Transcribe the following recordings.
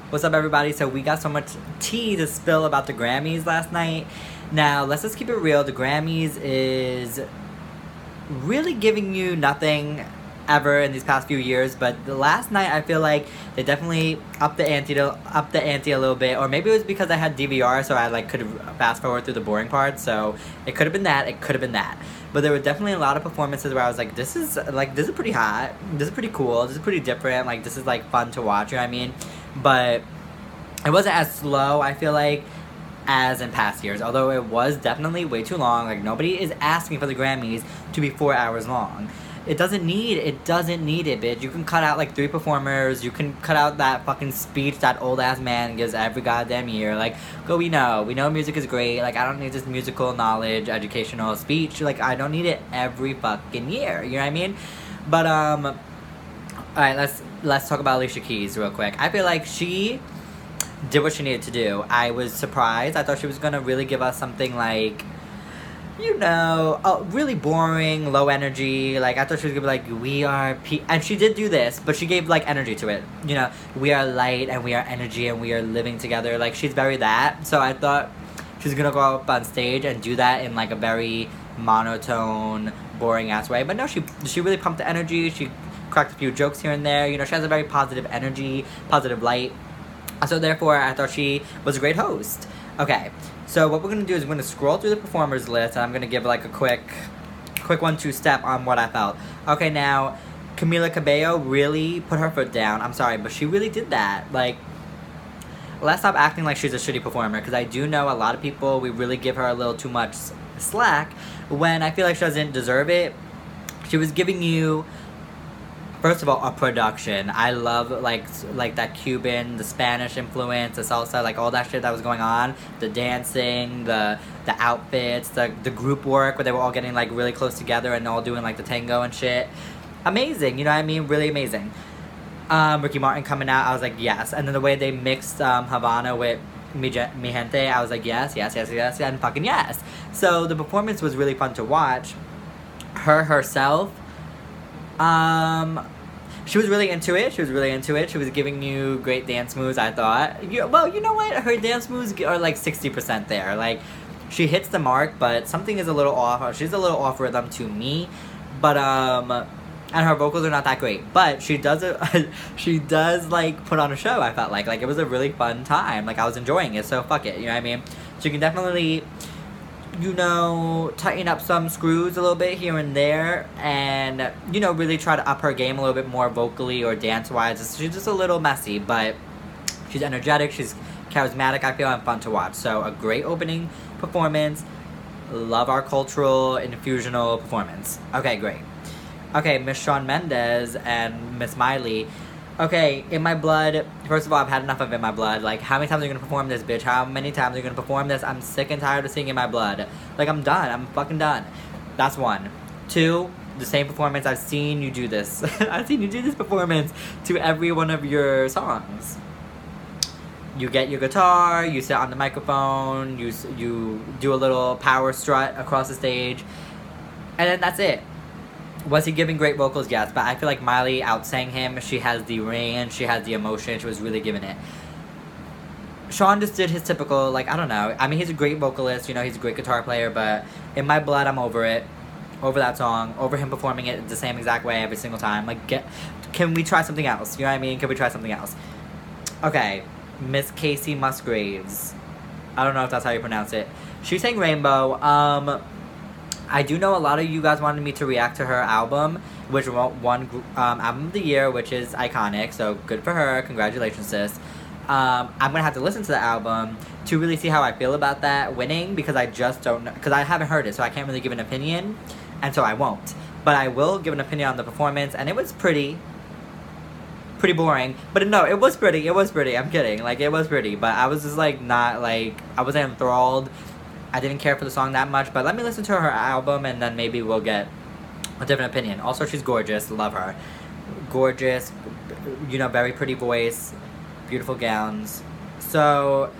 What's up, everybody? So we got so much tea to spill about the Grammys last night. Now, let's just keep it real. The Grammys is really giving you nothing ever in these past few years, but the last night I feel like they definitely upped the ante a little bit, or maybe it was because I had DVR, so I like could fast forward through the boring parts. So it could have been that. It could have been that. But there were definitely a lot of performances where I was like, this is pretty hot. This is pretty cool. This is pretty different. Like, this is like fun to watch. You know what I mean? But it wasn't as slow, I feel like, as in past years. Although it was definitely way too long. Like, nobody is asking for the Grammys to be 4 hours long. It doesn't need it, bitch. You can cut out like 3 performers. You can cut out that fucking speech that old ass man gives every goddamn year. Like, we know music is great. Like, I don't need this musical knowledge, educational speech. Like, I don't need it every fucking year. You know what I mean? But alright, let's talk about Alicia Keys real quick. I feel like she did what she needed to do. I was surprised. I thought she was gonna really give us something like, you know, really boring, low energy. Like, I thought she was gonna be like, we are and she did do this, but she gave like energy to it. You know, we are light and we are energy and we are living together. Like, she's very that. So I thought she was gonna go up on stage and do that in like a very monotone, boring ass way. But no, she really pumped the energy. She cracked a few jokes here and there. You know, she has a very positive energy, positive light. So therefore, I thought she was a great host. Okay, so what we're gonna do is we're gonna scroll through the performers list, and I'm gonna give like a quick 1-2 step on what I felt. Okay, now Camila Cabello really put her foot down. I'm sorry, but she really did that. Like, let's stop acting like she's a shitty performer, because I do know a lot of people, we really give her a little too much slack when I feel like she doesn't deserve it. She was giving you, first of all, a production. I love like that Cuban, the Spanish influence, the salsa, like all that shit that was going on. The dancing, the outfits, the group work where they were all getting like really close together and all doing like the tango and shit. Amazing, you know what I mean? Really amazing. Ricky Martin coming out, I was like, yes. And then the way they mixed Havana with Mi Gente, I was like, yes, and fucking yes. So the performance was really fun to watch. Herself, she was really into it. She was giving you great dance moves, I thought. Well, you know what? Her dance moves are like 60% there. Like, she hits the mark, but something is a little off. She's a little off rhythm to me. But, and her vocals are not that great. But she does like, put on a show, I felt like. Like, it was a really fun time. Like, I was enjoying it, so fuck it. You know what I mean? So you can definitely, you know, tighten up some screws a little bit here and there, and, you know, really try to up her game a little bit more vocally or dance-wise. She's just a little messy, but she's energetic, she's charismatic, I feel, and fun to watch. So, a great opening performance. Love our cultural infusional performance. Okay, great. Okay, Miss Shawn Mendes and Miss Miley. Okay, In My Blood, first of all, I've had enough of In My Blood. Like, how many times are you gonna perform this, bitch? How many times are you gonna perform this? I'm sick and tired of seeing In My Blood. Like, I'm done. I'm fucking done. That's 1. 2, the same performance. I've seen you do this. I've seen you do this performance to every one of your songs. You get your guitar, you sit on the microphone, you do a little power strut across the stage, and then that's it. Was he giving great vocals? Yes, but I feel like Miley outsang him. She has the range, she has the emotion, she was really giving it. Shawn just did his typical, like, I don't know. I mean, he's a great vocalist, you know, he's a great guitar player, but In My Blood, I'm over it. Over that song, over him performing it the same exact way every single time. Like, can we try something else? You know what I mean? Can we try something else? Okay, Miss Casey Musgraves. I don't know if that's how you pronounce it. She sang Rainbow. I do know a lot of you guys wanted me to react to her album, which won Album of the Year, which is iconic, so good for her. Congratulations, sis. I'm gonna have to listen to the album to really see how I feel about that winning, because I just don't know, because I haven't heard it, so I can't really give an opinion, and so I won't. But I will give an opinion on the performance, and it was pretty boring. But no, it was pretty, I'm kidding. Like, it was pretty, but I was just like, not like, I wasn't enthralled. I didn't care for the song that much, but let me listen to her album, and then maybe we'll get a different opinion. Also, she's gorgeous. Love her. Gorgeous, you know, very pretty voice, beautiful gowns. So,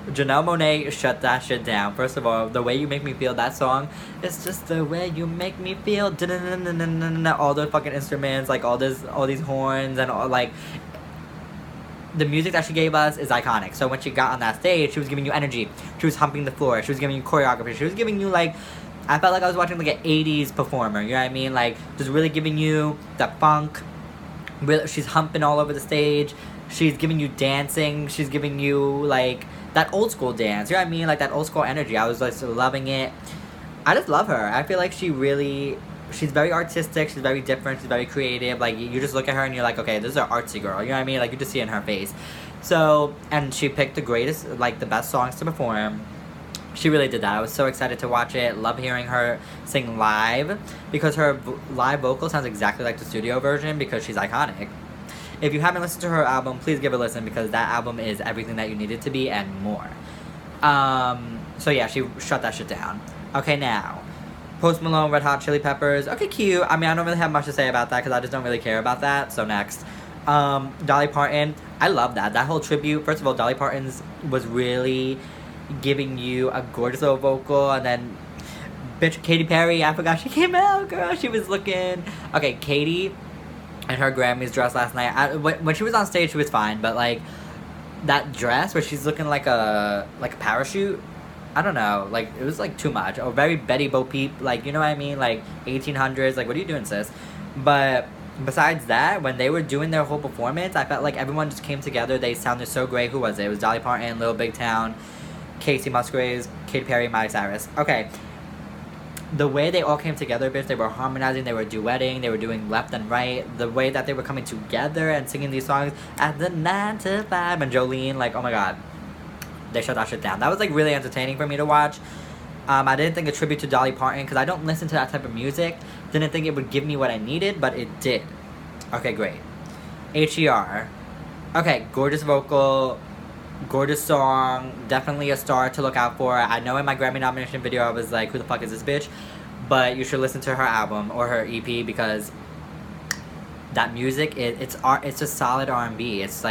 Janelle Monáe shut that shit down. First of all, The Way You Make Me Feel, that song, it's just the way you make me feel. All the fucking instruments, like all these horns and all, like, the music that she gave us is iconic. So when she got on that stage, she was giving you energy. She was humping the floor. She was giving you choreography. She was giving you, like, I felt like I was watching, like, an 80s performer. You know what I mean? Like, just really giving you that funk. Really, she's humping all over the stage. She's giving you dancing. She's giving you, like, that old school dance. You know what I mean? Like, that old school energy. I was, like, loving it. I just love her. I feel like she's very artistic, she's very different, she's very creative. Like, you just look at her and you're like, okay, this is an artsy girl, you know what I mean? Like, you just see it in her face. So, and she picked the greatest, like, the best songs to perform. She really did that. I was so excited to watch it. Love hearing her sing live, because her live vocal sounds exactly like the studio version, because she's iconic. If you haven't listened to her album, please give it a listen, because that album is everything that you need it to be and more. So yeah, she shut that shit down. Okay, now, Post Malone, Red Hot Chili Peppers. Okay, cute. I mean, I don't really have much to say about that, because I just don't really care about that. So next. Dolly Parton. I love that. That whole tribute. First of all, Dolly Parton's was really giving you a gorgeous little vocal. And then, bitch, Katy Perry. I forgot she came out, girl. She was looking... Okay, Katy and her Grammys dress last night. When she was on stage, she was fine. But, like, that dress where she's looking like a parachute... I don't know, like, it was, like, too much. Or very Betty Bo Peep, like, you know what I mean? Like, 1800s, like, what are you doing, sis? But besides that, when they were doing their whole performance, I felt like everyone just came together. They sounded so great. Who was it? It was Dolly Parton, Little Big Town, Casey Musgraves, Katy Perry, Miley Cyrus. Okay. The way they all came together, bitch, they were harmonizing, they were duetting, they were doing left and right. The way that they were coming together and singing these songs at the 9 to 5. And Jolene, like, oh my god. They shut that shit down. That was, like, really entertaining for me to watch. I didn't think a tribute to Dolly Parton, because I don't listen to that type of music. Didn't think it would give me what I needed, but it did. Okay, great. H.E.R. Okay, gorgeous vocal, gorgeous song, definitely a star to look out for. I know in my Grammy nomination video I was like, who the fuck is this bitch? But you should listen to her album, or her EP, because that music, it's just solid R&B. It's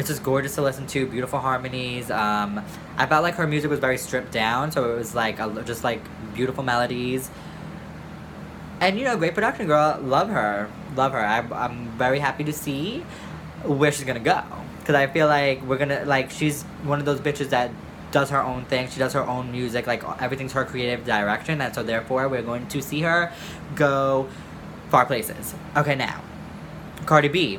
just gorgeous to listen to, beautiful harmonies. I felt like her music was very stripped down, so it was like just like beautiful melodies. And, you know, great production, girl. Love her. Love her. I'm very happy to see where she's gonna go. Because I feel like she's one of those bitches that does her own thing. She does her own music. Like, everything's her creative direction. And so, therefore, we're going to see her go far places. Okay, now. Cardi B.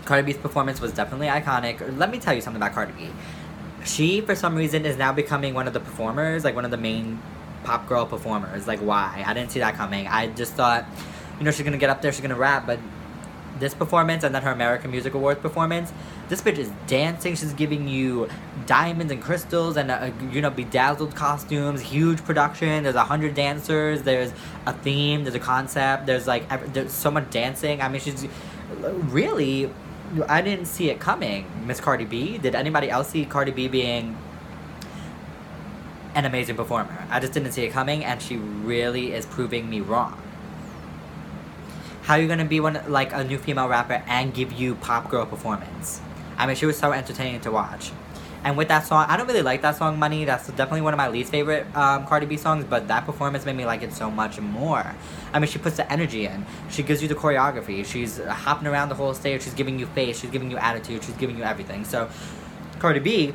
Cardi B's performance was definitely iconic. Let me tell you something about Cardi B. She, for some reason, is now becoming one of the performers, like one of the main pop girl performers. Like, why? I didn't see that coming. I just thought, you know, she's gonna get up there, she's gonna rap, but this performance and then her American Music Awards performance, this bitch is dancing. She's giving you diamonds and crystals and, you know, bedazzled costumes, huge production. There's 100 dancers. There's a theme. There's a concept. There's so much dancing. I mean, she's really... I didn't see it coming, Miss Cardi B. Did anybody else see Cardi B being an amazing performer? I just didn't see it coming, and she really is proving me wrong. How are you gonna be a new female rapper and give you pop girl performance? I mean, she was so entertaining to watch. And with that song, I don't really like that song, Money. That's definitely one of my least favorite Cardi B songs, but that performance made me like it so much more. I mean, she puts the energy in. She gives you the choreography. She's hopping around the whole stage. She's giving you face. She's giving you attitude. She's giving you everything. So, Cardi B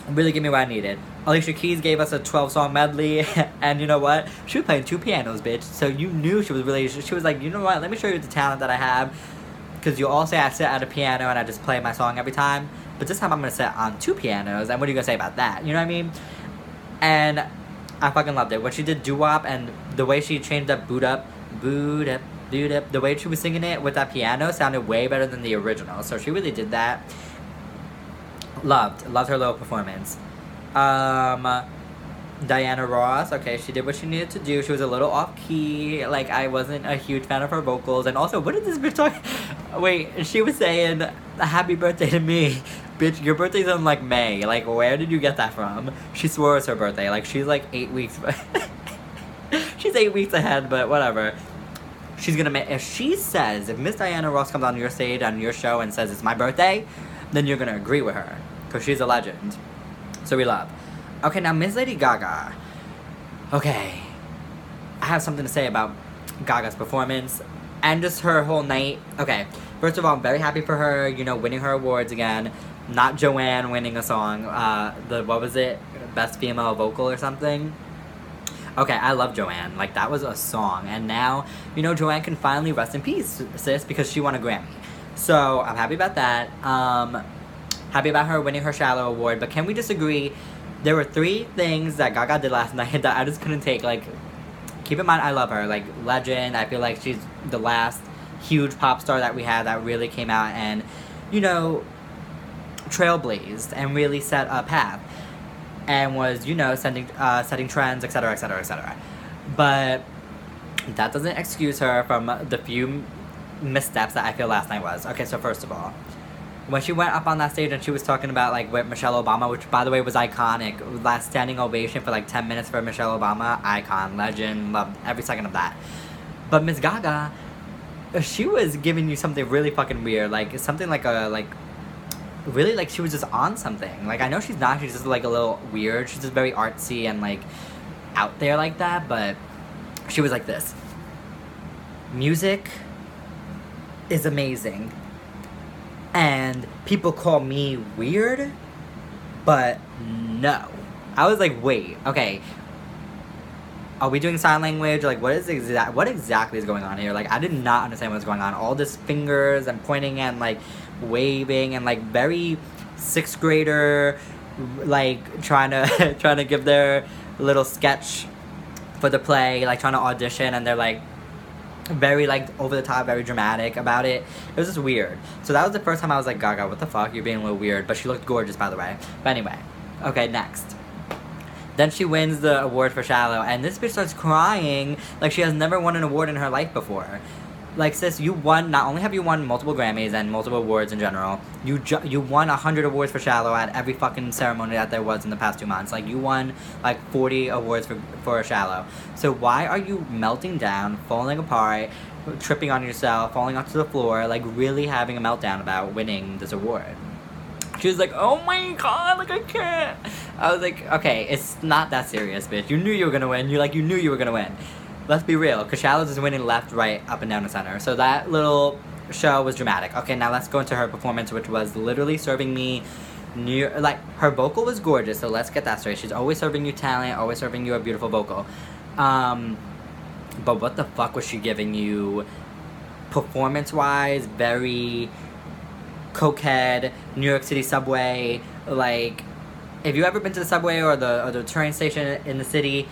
really gave me what I needed. Alicia Keys gave us a 12-song medley, and you know what? She was playing 2 pianos, bitch. So you knew she was like, you know what? Let me show you the talent that I have. Because you all say I sit at a piano and I just play my song every time. But this time I'm going to sit on 2 pianos. And what are you going to say about that? You know what I mean? And I fucking loved it. When she did doo-wop and the way she changed up boot up, the way she was singing it with that piano sounded way better than the original. So she really did that. Loved her little performance. Diana Ross, okay, she did what she needed to do. She was a little off-key. Like, I wasn't a huge fan of her vocals. And also, what did this bitch talk? Wait, she was saying, happy birthday to me. Bitch, your birthday's in, like, May. Like, where did you get that from? She swore it's her birthday. Like, she's, like, 8 weeks... she's 8 weeks ahead, but whatever. She's gonna make... If Miss Diana Ross comes on your stage, on your show, and says it's my birthday, then you're gonna agree with her. Because she's a legend. So we love. Okay, now Miss Lady Gaga. Okay. I have something to say about Gaga's performance and just her whole night. Okay, First of all, I'm very happy for her, you know, winning her awards again. Not Joanne winning a song. What was it? Best female vocal or something? Okay, I love Joanne. Like, that was a song. And now, you know, Joanne can finally rest in peace, sis, because she won a Grammy. So, I'm happy about that. Happy about her winning her Shallow award. But can we just agree, there were 3 things that Gaga did last night that I just couldn't take. Like, keep in mind, I love her. Like, legend. I feel like she's the last huge pop star that we had that really came out and, you know, trailblazed and really set a path and was, you know, setting trends, etc., etc., etc. But that doesn't excuse her from the few missteps that I feel last night was. Okay, so first of all, when she went up on that stage and she was talking about, like, with Michelle Obama, which, by the way, was iconic. Last standing ovation for, like, 10 minutes for Michelle Obama. Icon, legend, loved every second of that. But Miss Gaga, she was giving you something really fucking weird. Like, something like really, like, she was just on something. Like, I know she's not. She's just, like, a little weird. She's just very artsy and, like, out there like that. But she was like this. Music is amazing. And people call me weird, but no. I was like, wait, okay. Are we doing sign language? Like, what exactly is going on here? Like, I did not understand what was going on. All this fingers and pointing and, like, waving and, like, very 6th grader, like, trying to give their little sketch for the play, like, trying to audition, and they're, like, very, like, over the top, very dramatic about it. It was just weird. So that was the first time I was like, Gaga, what the fuck? You're being a little weird. But she looked gorgeous, by the way. But anyway. Okay, next. Then she wins the award for Shallow, and this bitch starts crying like she has never won an award in her life before. Like, sis, you won, not only have you won multiple Grammys and multiple awards in general, you won 100 awards for Shallow at every fucking ceremony that there was in the past 2 months. Like, you won, like, 40 awards for Shallow. So why are you melting down, falling apart, tripping on yourself, falling onto the floor, like, really having a meltdown about winning this award? She was like, oh my god, like, I can't. I was like, okay, it's not that serious, bitch. You knew you were gonna win. You knew you were gonna win. Let's be real, because Shallow's is winning left, right, up, and down the center. So that little show was dramatic. Okay, now let's go into her performance, which was literally serving me like, her vocal was gorgeous, so let's get that straight. She's always serving you talent, always serving you a beautiful vocal. But what the fuck was she giving you performance-wise? Very cokehead, New York City subway. Like, if you ever been to the subway or the train station in the city,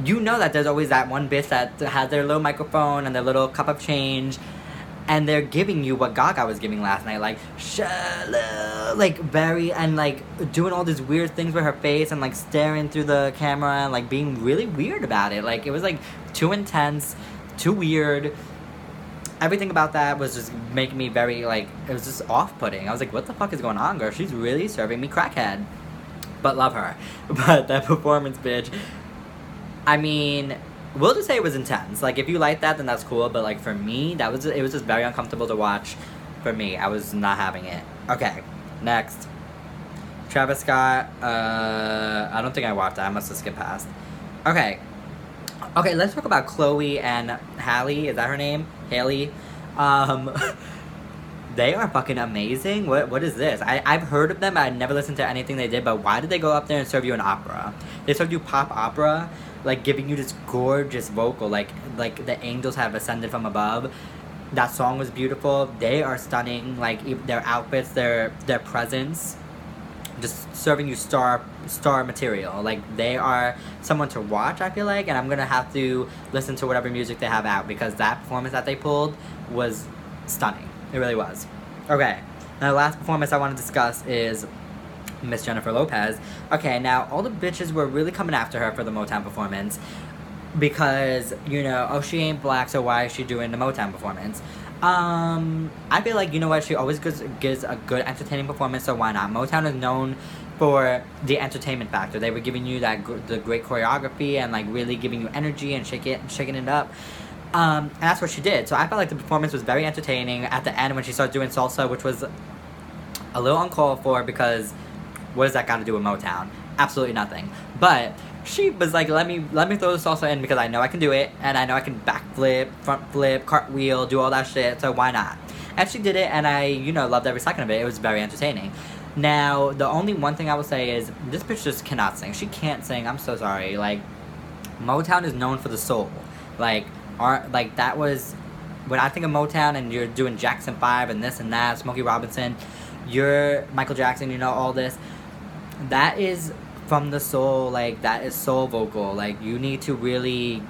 you know that there's always that one bitch that has their little microphone and their little cup of change, and they're giving you what Gaga was giving last night, like, shallow, like, very, and, like, doing all these weird things with her face and, like, staring through the camera and, like, being really weird about it. Like, it was, like, too intense, too weird. Everything about that was just making me very, like, it was just off-putting. I was like, what the fuck is going on, girl? She's really serving me crackhead. But love her. But that performance, bitch, I mean, we'll just say it was intense. Like, if you like that, then that's cool. But, like, for me, it was just very uncomfortable to watch. For me, I was not having it. Okay, next. Travis Scott, I don't think I watched that. I must have skipped past. Okay, let's talk about Chloe and Halle. Is that her name? Haley. They are fucking amazing. What is this? I've heard of them, but I never listened to anything they did. But why did they go up there and serve you an opera? They served you pop opera, like, giving you this gorgeous vocal, like the angels have ascended from above. That song was beautiful. They are stunning. Like, their outfits, their presence, just serving you star material. Like, they are someone to watch, I feel like, and I'm gonna have to listen to whatever music they have out, because that performance that they pulled was stunning. It really was. Okay, now the last performance I want to discuss is Miss Jennifer Lopez. Okay, now all the bitches were really coming after her for the Motown performance, because, you know, oh, she ain't black, so why is she doing the Motown performance? I feel like, you know what, she always gives a good entertaining performance, so why not? Motown is known for the entertainment factor. They were giving you the great choreography and, like, really giving you energy and shaking it up. And that's what she did. So I felt like the performance was very entertaining. At the end, when she started doing salsa, which was a little uncalled for, because what does that got to do with Motown? Absolutely nothing. But she was like, let me throw the salsa in, because I know I can do it, and I know I can backflip, front flip, cartwheel, do all that shit, so why not? And she did it, and I, loved every second of it. It was very entertaining. Now, the only one thing I will say is, this bitch just cannot sing. She can't sing. I'm so sorry. Like, Motown is known for the soul. Like, that was... When I think of Motown and you're doing Jackson 5 and this and that, Smokey Robinson, you're Michael Jackson, all this. That is from the soul, like, that is soul vocal. Like, you need to really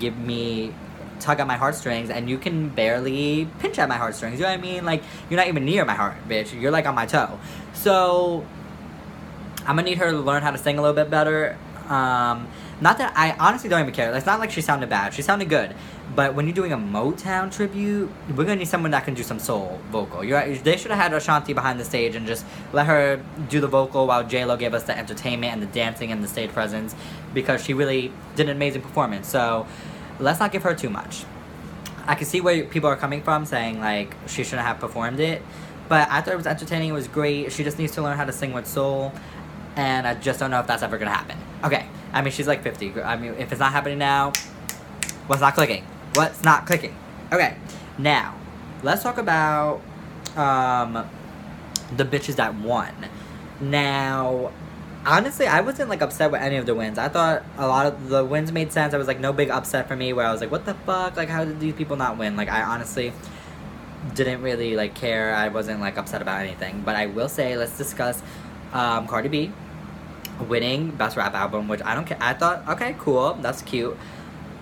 tug at my heartstrings, and you can barely pinch at my heartstrings, you know what I mean? Like, you're not even near my heart, bitch. You're, like, on my toe. So, I'm gonna need her to learn how to sing a little bit better. Not that I honestly don't even care. It's not like she sounded bad. She sounded good. But when you're doing a Motown tribute, we're going to need someone that can do some soul vocal. They should have had Ashanti behind the stage and just let her do the vocal while J-Lo gave us the entertainment and the dancing and the stage presence, because she really did an amazing performance. So let's not give her too much. I can see where people are coming from, saying, like, she shouldn't have performed it. But I thought it was entertaining. It was great. She just needs to learn how to sing with soul. And I just don't know if that's ever going to happen. Okay. I mean, she's like 50. I mean, if it's not happening now, what's not clicking? What's not clicking? Okay. Now, let's talk about the bitches that won. Now, honestly, I wasn't, like, upset with any of the wins. I thought a lot of the wins made sense. I was, like, no big upset for me where I was like, what the fuck? Like, how did these people not win? Like, I honestly didn't really, like, care. I wasn't, like, upset about anything. But I will say, let's discuss Cardi B winning Best Rap Album, which I don't care. I thought, okay, cool, that's cute.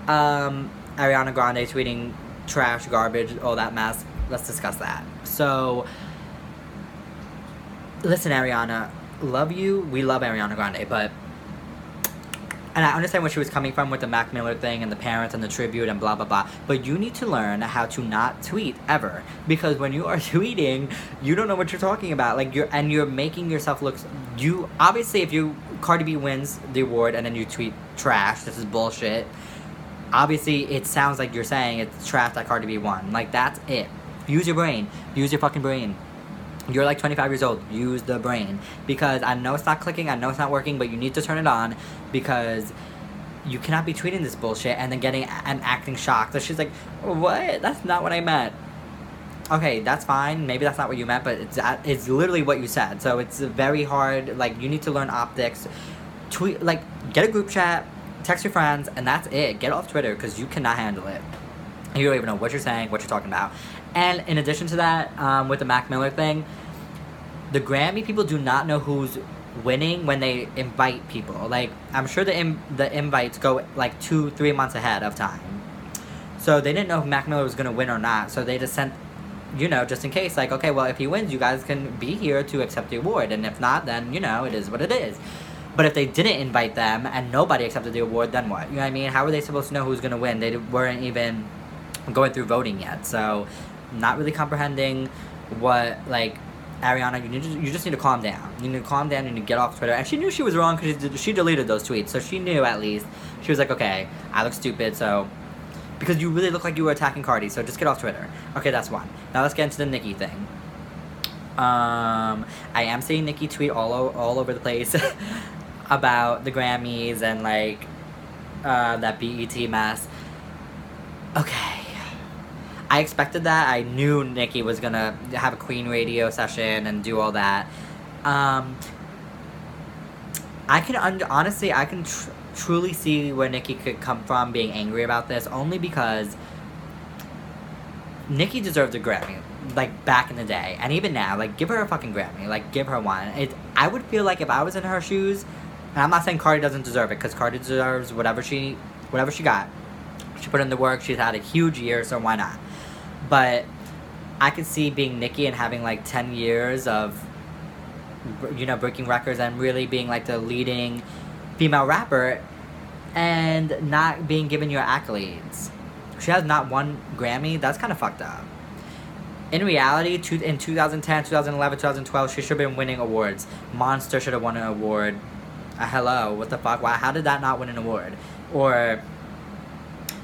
Ariana Grande tweeting trash, garbage, all that mess. Let's discuss that. So, listen, Ariana, love you. We love Ariana Grande, but... And I understand where she was coming from with the Mac Miller thing and the parents and the tribute and blah, blah, blah. But you need to learn how to not tweet ever. Because when you are tweeting, you don't know what you're talking about. Like, you're making yourself look... Obviously, if Cardi B wins the award and then you tweet trash, this is bullshit. Obviously, it sounds like you're saying it's trash that Cardi B won. Like, that's it. Use your brain. Use your fucking brain. You're like 25 years old. Use the brain. Because I know it's not clicking. I know it's not working. But you need to turn it on. Because you cannot be tweeting this bullshit and then getting and acting shocked. So she's like, what? That's not what I meant. Okay, that's fine. Maybe that's not what you meant. But it's literally what you said. So it's very hard. Like, you need to learn optics. Tweet. Like, get a group chat. Text your friends. And that's it. Get off Twitter. Because you cannot handle it. You don't even know what you're saying. What you're talking about. And in addition to that, with the Mac Miller thing, the Grammy people do not know who's winning when they invite people. Like, I'm sure the invites go like 2-3 months ahead of time. So they didn't know if Mac Miller was going to win or not. So they just sent, just in case, like, okay, well, if he wins, you guys can be here to accept the award. And if not, then, it is what it is. But if they didn't invite them and nobody accepted the award, then what? You know what I mean? How were they supposed to know who's going to win? They weren't even going through voting yet. So, not really comprehending what, like, Ariana, you just need to calm down. You need to calm down. You need to get off Twitter. And she knew she was wrong because she deleted those tweets. So she knew, at least. She was like, okay, I look stupid, so... Because you really look like you were attacking Cardi, so just get off Twitter. Okay, that's one. Now let's get into the Nicki thing. I am seeing Nicki tweet all over the place about the Grammys and, like, that BET mess. Okay. I expected that. I knew Nicki was gonna have a Queen radio session and do all that. I can honestly, I can truly see where Nicki could come from being angry about this, only because Nicki deserved a Grammy, like, back in the day, and even now, like, give her a fucking Grammy, like, give her one. I would feel like if I was in her shoes, and I'm not saying Cardi doesn't deserve it, because Cardi deserves whatever she got. She put in the work. She's had a huge year, so why not? But I could see being Nicki and having, like, 10 years of, breaking records and really being, like, the leading female rapper and not being given your accolades. She has not one Grammy. That's kind of fucked up. In reality, in 2010, 2011, 2012, she should have been winning awards. Monster should have won an award. Hello, what the fuck? Why? How did that not win an award? Or...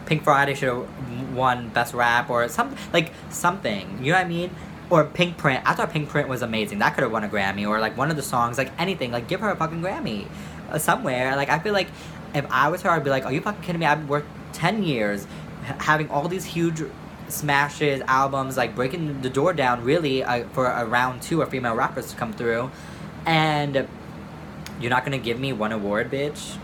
Pink Friday should have won Best Rap or something. You know what I mean? Or Pink Print. I thought Pink Print was amazing. That could have won a Grammy. Or, like, one of the songs. Like, anything. Like, give her a fucking Grammy. Somewhere. Like, I feel like if I was her, I'd be like, are you fucking kidding me? I've worked 10 years having all these huge smashes, albums, like breaking the door down really for a round 2 of female rappers to come through. And you're not gonna give me one award, bitch.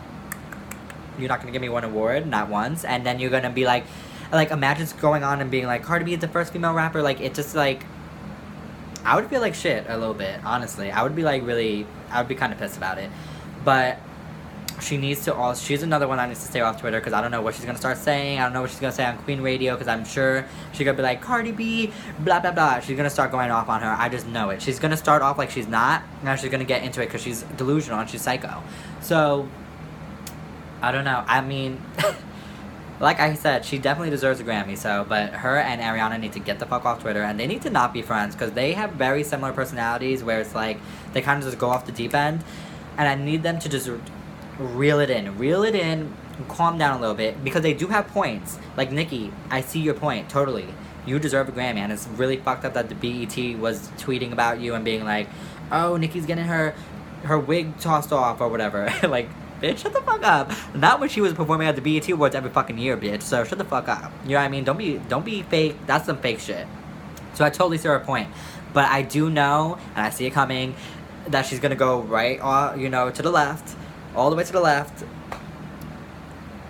You're not gonna give me one award, not once. And then you're gonna be like imagine going on and being like, Cardi B is the first female rapper. Like, it just like, I would feel like shit a little bit, honestly. I would be like I would be kind of pissed about it. But she needs to she's another one that needs to stay off Twitter, because I don't know what she's going to start saying. I don't know what she's going to say on Queen Radio, because I'm sure she's going to be like, Cardi B, blah, blah, blah. She's going to start going off on her. I just know it. She's going to start off like she's not. Now she's going to get into it because she's delusional and she's psycho. So, I don't know. I mean, like I said, she definitely deserves a Grammy. So, but her and Ariana need to get the fuck off Twitter, and they need to not be friends, because they have very similar personalities where it's like they kind of just go off the deep end, and I need them to just reel it in, and calm down a little bit, because they do have points. Like, Nicki, I see your point, totally. You deserve a Grammy, and it's really fucked up that the BET was tweeting about you and being like, oh, Nicki's getting her wig tossed off or whatever. Like, bitch, shut the fuck up. Not when she was performing at the BET Awards every fucking year, bitch. So shut the fuck up. You know what I mean? Don't be fake. That's some fake shit. So I totally see her point. But I do know, and I see it coming, that she's gonna go right, to the left, all the way to the left.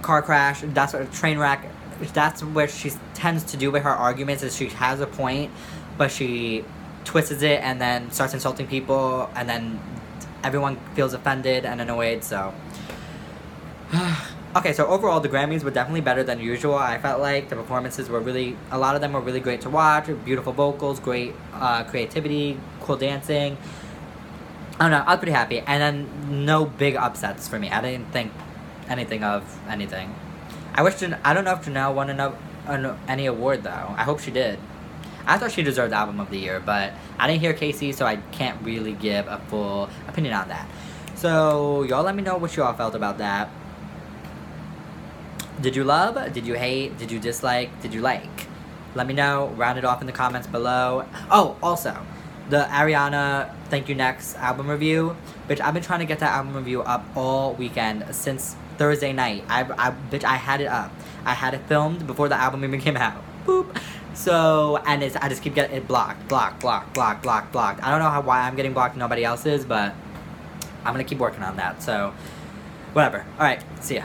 Car crash. That's what a train wreck. That's what she tends to do with her arguments. Is she has a point, but she twists it and then starts insulting people, and then everyone feels offended and annoyed. So okay, so overall the Grammys were definitely better than usual. I felt like the performances were a lot of them were really great to watch. Beautiful vocals, great creativity, cool dancing. I don't know, I was pretty happy. And then no big upsets for me. I didn't think anything of anything. I don't know if Janelle won any award though. I hope she did. I thought she deserved Album of the Year, but I didn't hear Casey, so I can't really give a full opinion on that. So, y'all let me know what y'all felt about that. Did you love? Did you hate? Did you dislike? Did you like? Let me know. Round it off in the comments below. Oh, also, the Ariana Thank You Next album review. Bitch, I've been trying to get that album review up all weekend since Thursday night. Bitch, I had it up. I had it filmed before the album even came out. Boop. So, and I just keep getting it blocked. I don't know why I'm getting blocked and nobody else is, but I'm gonna keep working on that. So, whatever. Alright, see ya.